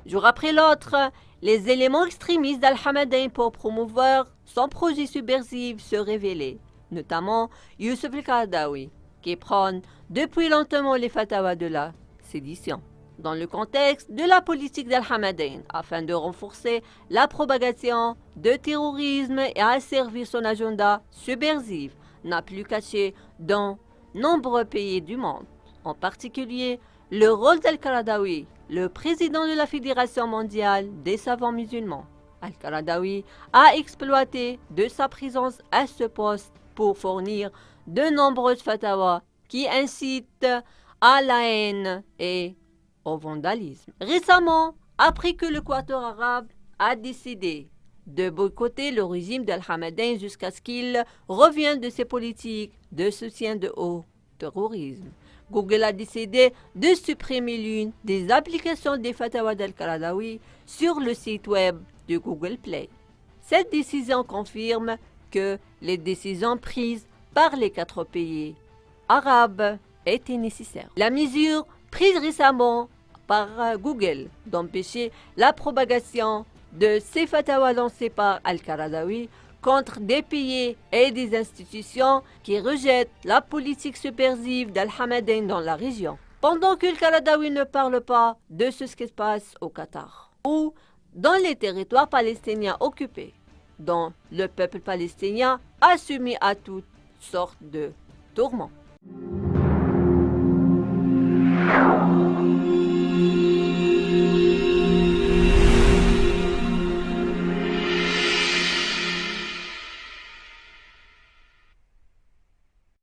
Jour après l'autre, les éléments extrémistes d'Al-Hamadain pour promouvoir son projet subversif se révélaient, notamment Youssef El-Qaradawi, qui prône depuis longtemps les fatwas de la sédition. Dans le contexte de la politique d'Al-Hamadain, afin de renforcer la propagation de terrorisme et asservir son agenda subversif, n'a plus caché dans nombreux pays du monde, en particulier le rôle d'Al-Qaradawi, le président de la Fédération mondiale des savants musulmans. Al-Qaradawi a exploité de sa présence à ce poste pour fournir de nombreuses fatwas qui incitent à la haine et au vandalisme. Récemment, après que le Quatuor arabe a décidé de boycotter le régime d'Al-Hamadain jusqu'à ce qu'il revienne de ses politiques de soutien au terrorisme, Google a décidé de supprimer l'une des applications des fatwas d'Al-Qaradawi sur le site web de Google Play. Cette décision confirme que les décisions prises par les 4 pays arabes étaient nécessaires. La mesure prise récemment par Google d'empêcher la propagation de ces fatwas lancés par Al-Qaradawi contre des pays et des institutions qui rejettent la politique subversive d'Al-Hamadain dans la région. Pendant que Al-Qaradawi ne parle pas de ce qui se passe au Qatar ou dans les territoires palestiniens occupés, dont le peuple palestinien a soumis à toutes sortes de tourments.